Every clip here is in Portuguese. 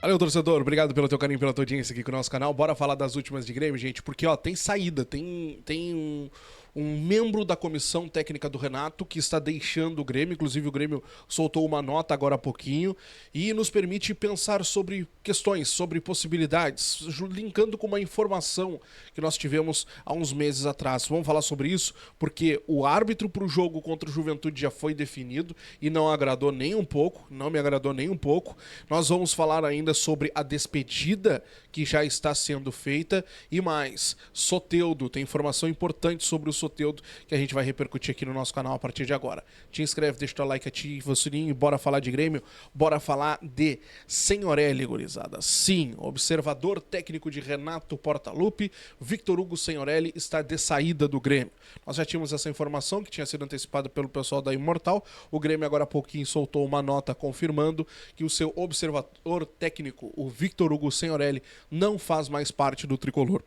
Valeu, torcedor. Obrigado pelo teu carinho, pela tua audiência aqui com o nosso canal. Bora falar das últimas de Grêmio, gente, porque ó, tem saída, tem um membro da comissão técnica do Renato que está deixando o Grêmio. Inclusive o Grêmio soltou uma nota agora há pouquinho e nos permite pensar sobre questões, sobre possibilidades, linkando com uma informação que nós tivemos há uns meses atrás. Vamos falar sobre isso porque o árbitro para o jogo contra o Juventude já foi definido e não agradou nem um pouco, não me agradou nem um pouco. Nós vamos falar ainda sobre a despedida que já está sendo feita e mais, Soteldo, tem informação importante sobre o Soteldo que a gente vai repercutir aqui no nosso canal a partir de agora. Te inscreve, deixa teu like, ativa o sininho e bora falar de Grêmio, bora falar de Senhorelli, gurizada. Sim, observador técnico de Renato Portaluppi, Victor Hugo Senhorelli está de saída do Grêmio. Nós já tínhamos essa informação que tinha sido antecipada pelo pessoal da Imortal. O Grêmio agora há pouquinho soltou uma nota confirmando que o seu observador técnico, o Victor Hugo Senhorelli, não faz mais parte do tricolor.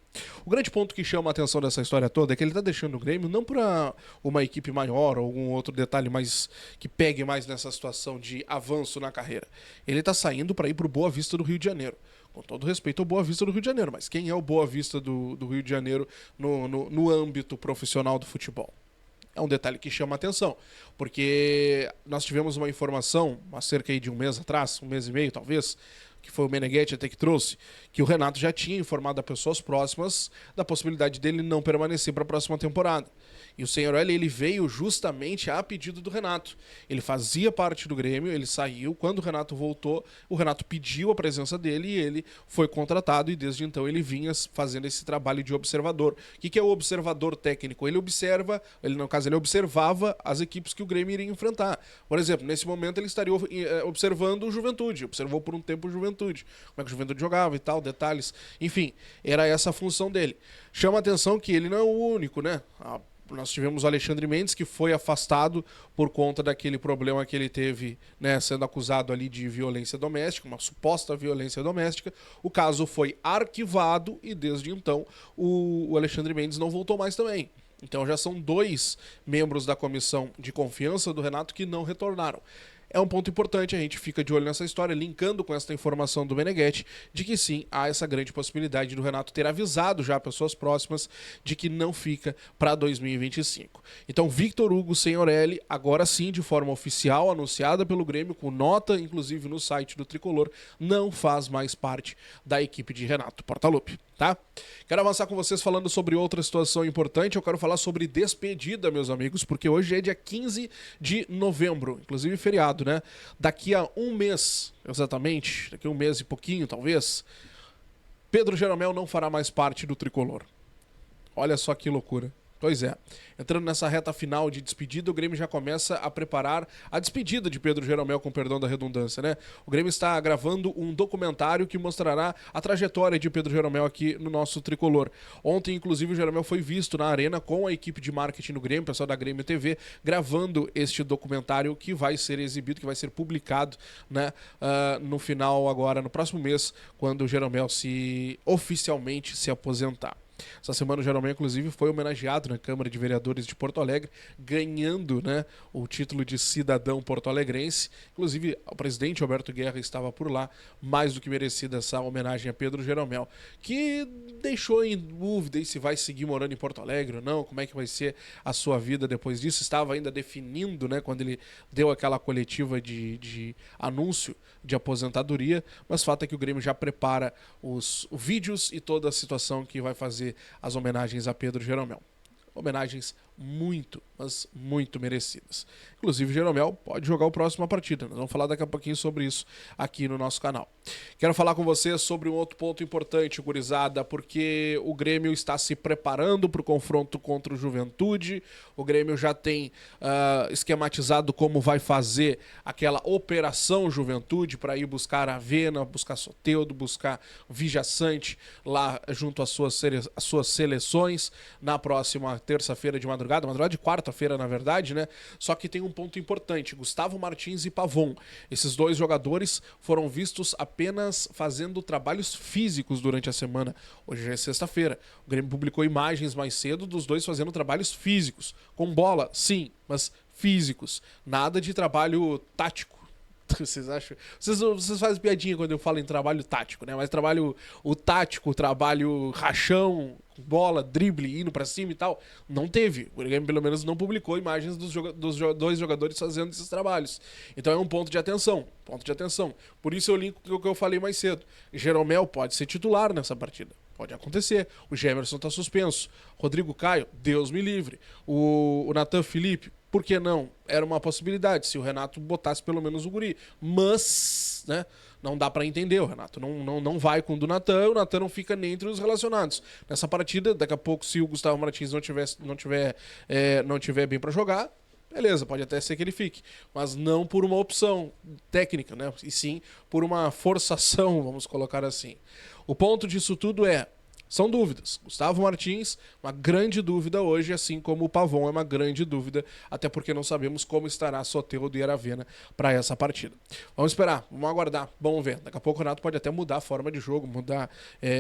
O grande ponto que chama a atenção dessa história toda é que ele está deixando o Grêmio não para uma equipe maior ou algum outro detalhe mais que pegue mais nessa situação de avanço na carreira. Ele está saindo para ir para o Boa Vista do Rio de Janeiro. Com todo respeito ao Boa Vista do Rio de Janeiro, mas quem é o Boa Vista do Rio de Janeiro no âmbito profissional do futebol? É um detalhe que chama a atenção, porque nós tivemos uma informação há cerca de um mês atrás, um mês e meio talvez, que foi o Meneghetti até que trouxe, que o Renato já tinha informado a pessoas próximas da possibilidade dele não permanecer para a próxima temporada. E o Senhorelli, ele veio justamente a pedido do Renato. Ele fazia parte do Grêmio, ele saiu, quando o Renato voltou, o Renato pediu a presença dele e ele foi contratado e desde então ele vinha fazendo esse trabalho de observador. O que é o observador técnico? Ele observa, no caso ele observava as equipes que o Grêmio iria enfrentar. Por exemplo, nesse momento ele estaria observando o Juventude, observou por um tempo o Juventude, como é que o Juventude jogava e tal, detalhes. Enfim, era essa a função dele. Chama a atenção que ele não é o único, né? Nós tivemos o Alexandre Mendes, que foi afastado por conta daquele problema que ele teve, né, sendo acusado ali de violência doméstica, uma suposta violência doméstica. O caso foi arquivado e desde então o Alexandre Mendes não voltou mais também. Então já são 2 membros da comissão de confiança do Renato que não retornaram. É um ponto importante, a gente fica de olho nessa história, linkando com essa informação do Meneghetti, de que sim, há essa grande possibilidade do Renato ter avisado já pessoas próximas de que não fica para 2025. Então, Victor Hugo Senhorelli, agora sim, de forma oficial, anunciada pelo Grêmio, com nota, inclusive no site do Tricolor, não faz mais parte da equipe de Renato Portaluppi, tá? Quero avançar com vocês falando sobre outra situação importante, eu quero falar sobre despedida, meus amigos, porque hoje é dia 15 de novembro, inclusive feriado, né? Daqui a um mês, exatamente, daqui a um mês e pouquinho, talvez, Pedro Jeromel não fará mais parte do Tricolor. Olha só que loucura. Pois é, entrando nessa reta final de despedida, o Grêmio já começa a preparar a despedida de Pedro Jeromel, com perdão da redundância, né? O Grêmio está gravando um documentário que mostrará a trajetória de Pedro Jeromel aqui no nosso Tricolor. Ontem, inclusive, o Jeromel foi visto na arena com a equipe de marketing do Grêmio, pessoal da Grêmio TV, gravando este documentário que vai ser exibido, que vai ser publicado, né, no final agora, no próximo mês, quando o Jeromel oficialmente se aposentar. Essa semana o Jeromel, inclusive, foi homenageado na Câmara de Vereadores de Porto Alegre, ganhando, né, o título de cidadão porto-alegrense. Inclusive, o presidente Alberto Guerra estava por lá, mais do que merecida essa homenagem a Pedro Jeromel, que deixou em dúvida se vai seguir morando em Porto Alegre ou não, como é que vai ser a sua vida depois disso. Estava ainda definindo, né, quando ele deu aquela coletiva de anúncio de aposentadoria, mas fato é que o Grêmio já prepara os vídeos e toda a situação que vai fazer as homenagens a Pedro Jeromel. Homenagens muito, mas muito merecidas. Inclusive, Jeromel pode jogar o próximo partida. Nós vamos falar daqui a pouquinho sobre isso aqui no nosso canal. Quero falar com vocês sobre um outro ponto importante, gurizada, porque o Grêmio está se preparando para o confronto contra o Juventude. O Grêmio já tem esquematizado como vai fazer aquela operação Juventude para ir buscar a Vena, buscar Soteldo, buscar Vijaçante lá junto às suas seleções na próxima terça-feira de madrugada de quarta-feira, na verdade, né? Só que tem um ponto importante: Gustavo Martins e Pavon. Esses 2 jogadores foram vistos apenas fazendo trabalhos físicos durante a semana. Hoje já é sexta-feira. O Grêmio publicou imagens mais cedo dos 2 fazendo trabalhos físicos. Com bola, sim, mas físicos. Nada de trabalho tático. Vocês acham? Vocês fazem piadinha quando eu falo em trabalho tático, né? Mas trabalho o tático, trabalho rachão, bola, drible, indo pra cima e tal, não teve. O Grêmio pelo menos não publicou imagens dos dois jogadores fazendo esses trabalhos. Então é um ponto de atenção, ponto de atenção. Por isso eu linko o que eu falei mais cedo. Jeromel pode ser titular nessa partida. Pode acontecer. O Gemerson tá suspenso. Rodrigo Caio, Deus me livre. O Natan Felipe, por que não? Era uma possibilidade, se o Renato botasse pelo menos o guri. Mas, né, não dá pra entender. O Renato não vai com o do Natan, o Natan não fica nem entre os relacionados. Nessa partida, daqui a pouco, se o Gustavo Martins não tiver bem pra jogar, beleza, pode até ser que ele fique. Mas não por uma opção técnica, né? E sim por uma forçação, vamos colocar assim. O ponto disso tudo são dúvidas. Gustavo Martins, uma grande dúvida hoje, assim como o Pavon é uma grande dúvida, até porque não sabemos como estará Soteldo e Aravena para essa partida. Vamos esperar, vamos aguardar, vamos ver. Daqui a pouco o Renato pode até mudar a forma de jogo, mudar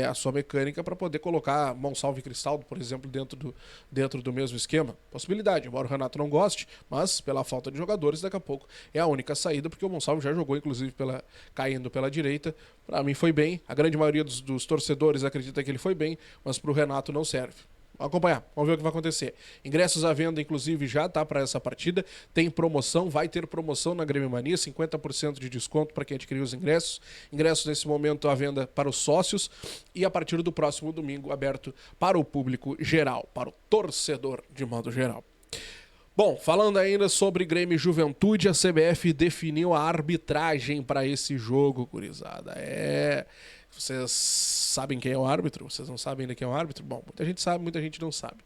a sua mecânica para poder colocar Monsalve e Cristaldo, por exemplo, dentro do mesmo esquema. Possibilidade, embora o Renato não goste, mas pela falta de jogadores, daqui a pouco é a única saída, porque o Monsalve já jogou, inclusive, caindo pela direita. Para mim foi bem, a grande maioria dos torcedores acredita que ele foi bem, mas pro Renato não serve. Vamos acompanhar, vamos ver o que vai acontecer. Ingressos à venda, inclusive, já tá para essa partida. Tem promoção, vai ter promoção na Grêmio Mania, 50% de desconto para quem adquirir os ingressos. Ingressos nesse momento à venda para os sócios e a partir do próximo domingo aberto para o público geral, para o torcedor de modo geral. Bom, falando ainda sobre Grêmio e Juventude, a CBF definiu a arbitragem para esse jogo, gurizada. Vocês sabem quem é o árbitro? Vocês não sabem ainda quem é o árbitro? Bom, muita gente sabe, muita gente não sabe.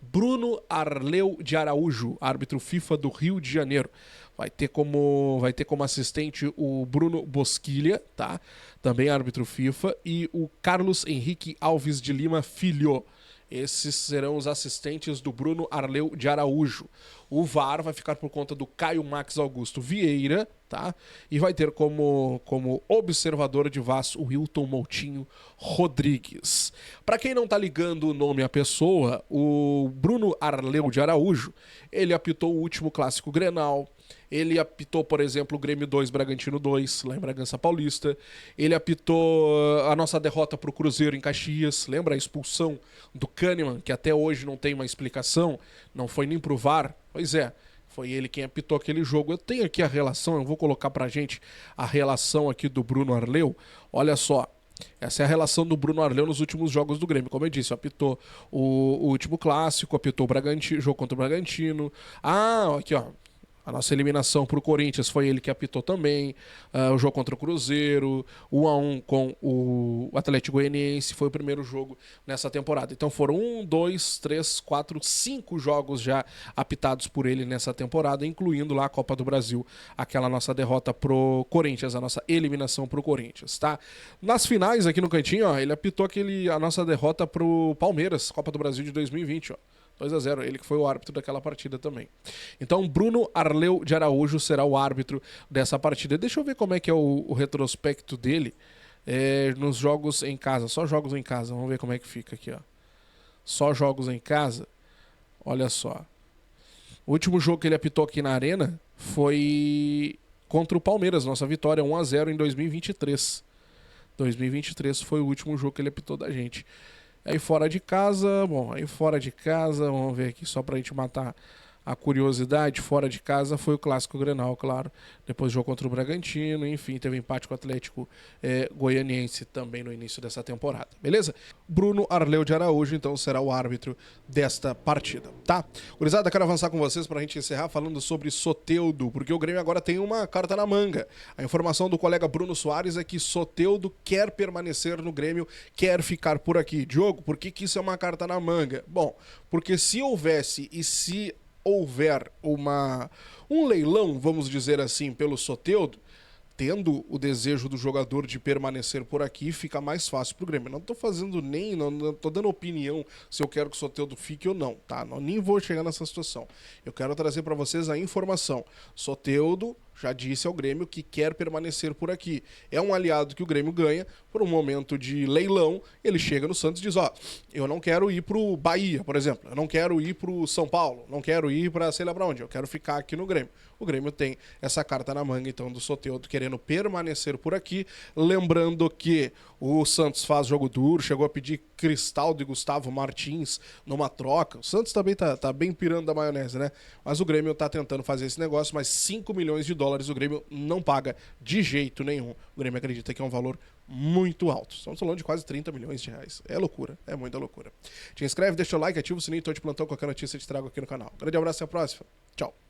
Bruno Arleu de Araújo, árbitro FIFA do Rio de Janeiro. Vai ter como assistente o Bruno Bosquilha, tá? Também árbitro FIFA. E o Carlos Henrique Alves de Lima Filho. Esses serão os assistentes do Bruno Arleu de Araújo. O VAR vai ficar por conta do Caio Max Augusto Vieira, tá? E vai ter como observador de VAR o Hilton Moutinho Rodrigues. Para quem não tá ligando o nome à pessoa, o Bruno Arleu de Araújo, ele apitou o último clássico Grenal. Ele apitou, por exemplo, o Grêmio 2, Bragantino 2, lá em Bragança Paulista. Ele apitou a nossa derrota pro Cruzeiro em Caxias. Lembra a expulsão do Kahneman, que até hoje não tem uma explicação? Não foi nem pro VAR? Pois é, foi ele quem apitou aquele jogo. Eu tenho aqui a relação, eu vou colocar pra gente a relação aqui do Bruno Arleu. Olha só. Essa é a relação do Bruno Arleu nos últimos jogos do Grêmio. Como eu disse, apitou o último clássico, apitou o jogo contra o Bragantino. Aqui ó. A nossa eliminação para o Corinthians foi ele que apitou também. O jogo contra o Cruzeiro, 1-1 com o Atlético Goianiense, foi o primeiro jogo nessa temporada. Então foram 1, 2, 3, 4, 5 jogos já apitados por ele nessa temporada, incluindo lá a Copa do Brasil, aquela nossa derrota pro Corinthians, a nossa eliminação pro Corinthians, tá? Nas finais aqui no cantinho, ó, ele apitou a nossa derrota pro Palmeiras, Copa do Brasil de 2020, ó. 2-0, ele que foi o árbitro daquela partida também. Então, Bruno Arleu de Araújo será o árbitro dessa partida. Deixa eu ver como é que é o retrospecto dele nos jogos em casa. Só jogos em casa, vamos ver como é que fica aqui, ó. Só jogos em casa. Olha só. O último jogo que ele apitou aqui na Arena foi contra o Palmeiras, nossa vitória 1-0 em 2023. 2023 foi o último jogo que ele apitou da gente. Aí fora de casa, vamos ver aqui só pra gente matar a curiosidade. Fora de casa foi o Clássico Grenal, claro. Depois jogou contra o Bragantino, enfim, teve empate com o Atlético Goianiense também no início dessa temporada, beleza? Bruno Arleu de Araújo, então, será o árbitro desta partida, tá? Gurizada, quero avançar com vocês pra gente encerrar falando sobre Soteldo, porque o Grêmio agora tem uma carta na manga. A informação do colega Bruno Soares é que Soteldo quer permanecer no Grêmio, quer ficar por aqui. Diogo, por que isso é uma carta na manga? Bom, porque se houver um leilão, vamos dizer assim, pelo Soteldo, tendo o desejo do jogador de permanecer por aqui, fica mais fácil pro Grêmio. Não tô fazendo não tô dando opinião se eu quero que o Soteldo fique ou não, tá? Nem vou chegar nessa situação. Eu quero trazer para vocês a informação. Soteldo já disse ao Grêmio que quer permanecer por aqui. É um aliado que o Grêmio ganha por um momento de leilão. Ele chega no Santos e diz, ó, eu não quero ir pro Bahia, por exemplo. Eu não quero ir pro São Paulo. Não quero ir pra sei lá pra onde. Eu quero ficar aqui no Grêmio. O Grêmio tem essa carta na manga, então, do Soteldo querendo permanecer por aqui. Lembrando que o Santos faz jogo duro, chegou a pedir Cristaldo e Gustavo Martins numa troca. O Santos também tá bem pirando da maionese, né? Mas o Grêmio tá tentando fazer esse negócio, mas 5 milhões de dólares o Grêmio não paga de jeito nenhum. O Grêmio acredita que é um valor muito alto. Estamos falando de quase 30 milhões de reais. É loucura, é muita loucura. Te inscreve, deixa o like, ativa o sininho, tô de plantão, qualquer notícia eu te trago aqui no canal. Grande abraço e até a próxima. Tchau.